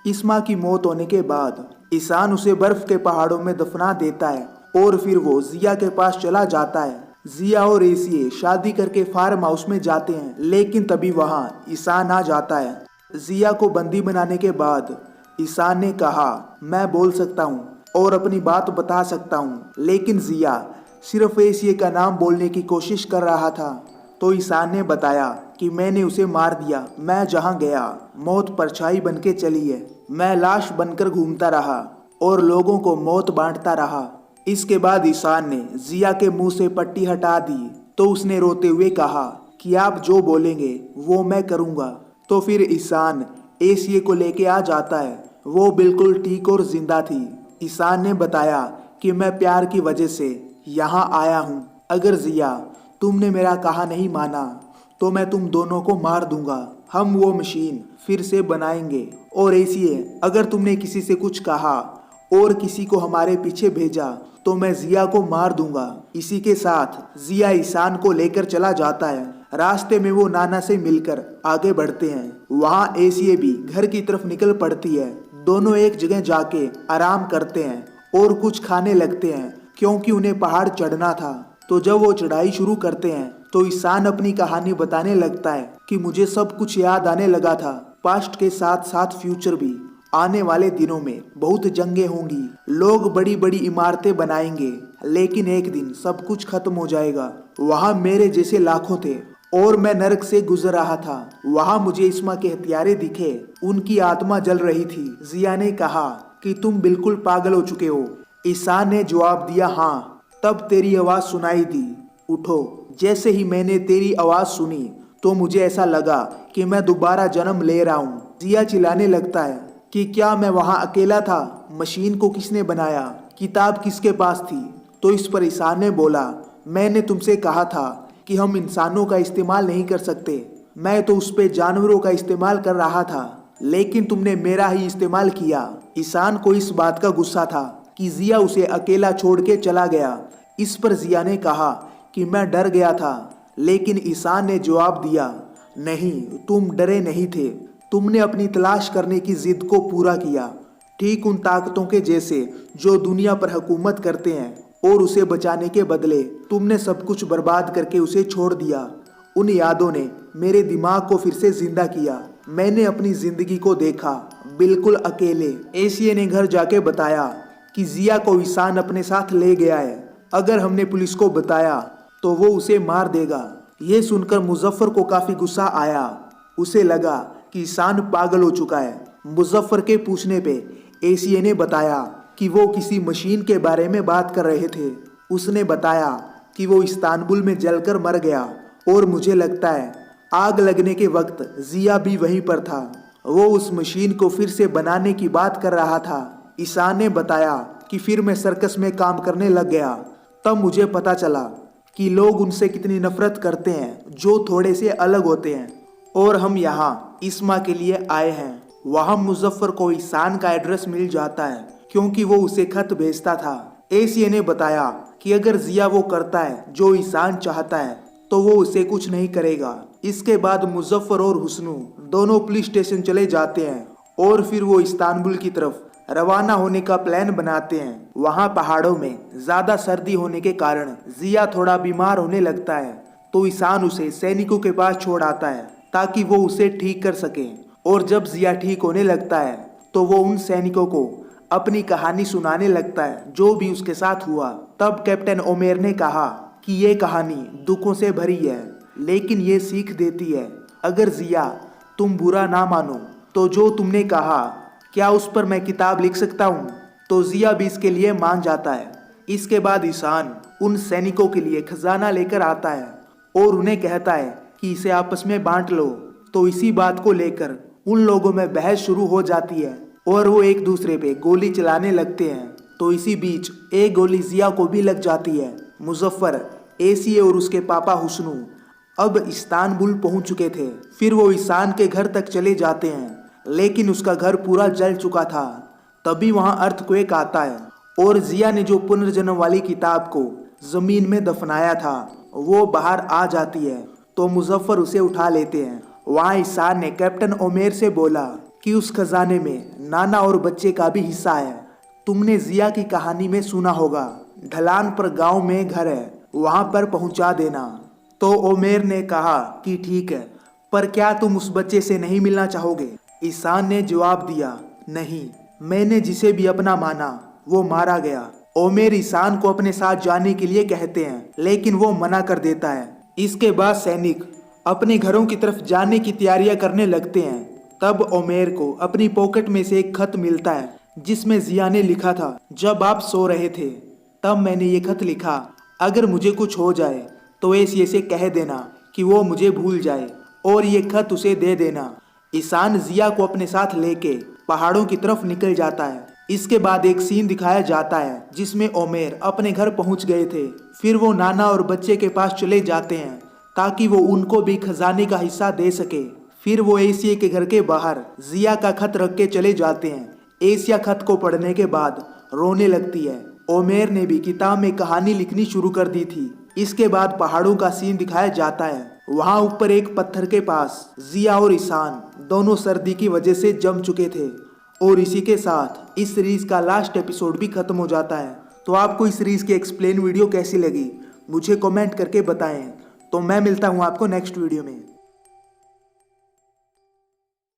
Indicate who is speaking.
Speaker 1: इस्मा की मौत होने के बाद ईशान उसे बर्फ के पहाड़ों में दफना देता है और फिर वो जिया के पास चला जाता है। जिया और एसीए शादी करके फार्म हाउस में जाते हैं, लेकिन तभी वहां ईशान आ जाता है। जिया को बंदी बनाने के बाद ईशान ने कहा, मैं बोल सकता हूँ और अपनी बात बता सकता हूँ, लेकिन जिया सिर्फ एसीए का नाम बोलने की कोशिश कर रहा था। तो ईशान ने बताया कि मैंने उसे मार दिया। मैं जहाँ गया मौत परछाई बन के चली है। मैं लाश बनकर घूमता रहा और लोगों को मौत बांटता रहा। इसके बाद ईशान ने जिया के मुंह से पट्टी हटा दी तो उसने रोते हुए कहा कि आप जो बोलेंगे वो मैं करूँगा। तो फिर ईशान एसीए को लेके आ जाता है। वो बिल्कुल ठीक और जिंदा थी। ईशान ने बताया कि मैं प्यार की वजह से यहाँ आया हूँ। अगर जिया तुमने मेरा कहा नहीं माना तो मैं तुम दोनों को मार दूंगा। हम वो मशीन फिर से बनाएंगे। और एसीए, अगर तुमने किसी से कुछ कहा और किसी को हमारे पीछे भेजा तो मैं जिया को मार दूंगा। इसी के साथ जिया ईशान को लेकर चला जाता है। रास्ते में वो नाना से मिलकर आगे बढ़ते हैं। वहाँ एसीए भी घर की तरफ निकल पड़ती है। दोनों एक जगह जाके आराम करते हैं और कुछ खाने लगते हैं, क्योंकि उन्हें पहाड़ चढ़ना था। तो जब वो चढ़ाई शुरू करते हैं तो ईशान अपनी कहानी बताने लगता है कि मुझे सब कुछ याद आने लगा था, पास्ट के साथ साथ फ्यूचर भी। आने वाले दिनों में बहुत जंगें होंगी, लोग बड़ी बड़ी इमारतें बनाएंगे, लेकिन एक दिन सब कुछ खत्म हो जाएगा। वहाँ मेरे जैसे लाखों थे और मैं नरक से गुजर रहा था। वहाँ मुझे इस्मा के हत्यारे दिखे, उनकी आत्मा जल रही थी। जिया ने कहा कि तुम बिल्कुल पागल हो चुके हो। ईशान ने जवाब दिया, हाँ। तब तेरी आवाज सुनाई दी, उठो। जैसे ही मैंने तेरी आवाज सुनी तो मुझे ऐसा लगा कि मैं दोबारा जन्म ले रहा हूँ। जिया चिल्लाने लगता है कि क्या मैं वहाँ अकेला था? मशीन को किसने बनाया? किताब किसके पास थी? तो इस पर ईशान ने बोला, मैंने तुमसे कहा था कि हम इंसानों का इस्तेमाल नहीं कर सकते। मैं तो उस पे जानवरों का इस्तेमाल कर रहा था, लेकिन तुमने मेरा ही इस्तेमाल किया। ईशान को इस बात का गुस्सा था कि जिया उसे अकेला छोड़ के चला गया। इस पर जिया ने कहा कि मैं डर गया था, लेकिन ईशान ने जवाब दिया, नहीं, तुम डरे नहीं थे। तुमने अपनी तलाश करने की जिद को पूरा किया, ठीक उन ताकतों के जैसे जो दुनिया पर हुकूमत करते हैं। और उसे बचाने के बदले तुमने सब कुछ बर्बाद करके उसे छोड़ दिया। उन यादों ने मेरे दिमाग को फिर से जिंदा किया। मैंने अपनी जिंदगी को देखा बिल्कुल अकेले। एसीए ने घर जाके बताया कि जिया को ईशान अपने साथ ले गया है। अगर हमने पुलिस को बताया तो वो उसे मार देगा। ये सुनकर मुजफ्फर को काफी गुस्सा आया। उसे लगा कि ईशान पागल हो चुका है। मुजफ्फर के पूछने पे एसीए ने बताया कि वो किसी मशीन के बारे में बात कर रहे थे। उसने बताया कि वो इस्तांबुल में जलकर मर गया और मुझे लगता है आग लगने के वक्त जिया भी वहीं पर था। वो उस मशीन को फिर से बनाने की बात कर रहा था। ईशान ने बताया कि फिर मैं सर्कस में काम करने लग गया। तब मुझे पता चला कि लोग उनसे कितनी नफरत करते हैं जो थोड़े से अलग होते हैं। और हम यहाँ इस्मा के लिए आए हैं। वहाँ मुजफ्फर को ईशान का एड्रेस मिल जाता है, क्योंकि वो उसे खत भेजता था। एसीए ने बताया कि अगर जिया वो करता है जो ईशान चाहता है तो वो उसे कुछ नहीं करेगा। इसके बाद मुजफ्फर और हुस्नू दोनों पुलिस स्टेशन चले जाते हैं और फिर वो इस्तांबुल की तरफ रवाना होने का प्लान बनाते हैं। वहाँ पहाड़ों में ज्यादा सर्दी होने के कारण जिया थोड़ा बीमार होने लगता है, तो ईशान उसे सैनिकों के पास छोड़ आता है ताकि वो उसे ठीक कर सके। और जब जिया ठीक होने लगता है तो वो उन सैनिकों को अपनी कहानी सुनाने लगता है जो भी उसके साथ हुआ। तब कैप्टन ओमेर ने कहा कि ये कहानी दुखों से भरी है, लेकिन ये सीख देती है, अगर जिया तुम बुरा ना मानो तो जो तुमने कहा क्या उस पर मैं किताब लिख सकता हूँ? तो जिया भी इसके लिए मान जाता है। इसके बाद ईशान उन सैनिकों के लिए खजाना लेकर आता है और उन्हें कहता है कि इसे आपस में बांट लो। तो इसी बात को लेकर उन लोगों में बहस शुरू हो जाती है और वो एक दूसरे पे गोली चलाने लगते हैं। तो इसी बीच एक गोली जिया को भी लग जाती है। मुजफ्फर, एसीए और उसके पापा हुस्नू अब इस्तांबुल पहुंच चुके थे। फिर वो ईशान के घर तक चले जाते हैं, लेकिन उसका घर पूरा जल चुका था। तभी वहां अर्थक्वेक आता है और जिया ने जो पुनर्जन्म वाली किताब को जमीन में दफनाया था वो बाहर आ जाती है। तो मुजफ्फर उसे उठा लेते हैं। वहां ईशान ने कैप्टन ओमेर से बोला कि उस खजाने में नाना और बच्चे का भी हिस्सा है। तुमने जिया की कहानी में सुना होगा, ढलान पर गांव में घर है, वहां पर पहुंचा देना। तो ओमेर ने कहा कि ठीक है, पर क्या तुम उस बच्चे से नहीं मिलना चाहोगे? ईशान ने जवाब दिया, नहीं, मैंने जिसे भी अपना माना वो मारा गया। ओमेर ईशान को अपने साथ जाने के लिए कहते हैं, लेकिन वो मना कर देता है। इसके बाद सैनिक अपने घरों की तरफ जाने की तैयारियां करने लगते हैं। तब ओमेर को अपनी पॉकेट में से एक खत मिलता है जिसमें जिया ने लिखा था, जब आप सो रहे थे तब मैंने ये खत लिखा, अगर मुझे कुछ हो जाए तो ऐसे कह देना कि वो मुझे भूल जाए और ये खत उसे दे देना। ईशान जिया को अपने साथ लेके पहाड़ों की तरफ निकल जाता है। इसके बाद एक सीन दिखाया जाता है जिसमें ओमेर अपने घर पहुंच गए थे। फिर वो नाना और बच्चे के पास चले जाते हैं ताकि वो उनको भी खजाने का हिस्सा दे सके। फिर वो एशिया के घर के बाहर जिया का खत रख के चले जाते हैं। एशिया खत को पढ़ने के बाद रोने लगती है। ओमेर ने भी किताब में कहानी लिखनी शुरू कर दी थी। इसके बाद पहाड़ों का सीन दिखाया जाता है। वहां ऊपर एक पत्थर के पास जिया और ईशान दोनों सर्दी की वजह से जम चुके थे। और इसी के साथ इस सीरीज का लास्ट एपिसोड भी खत्म हो जाता है। तो आपको इस सीरीज की एक्सप्लेन वीडियो कैसी लगी मुझे कमेंट करके बताएं। तो मैं मिलता हूं आपको नेक्स्ट वीडियो में।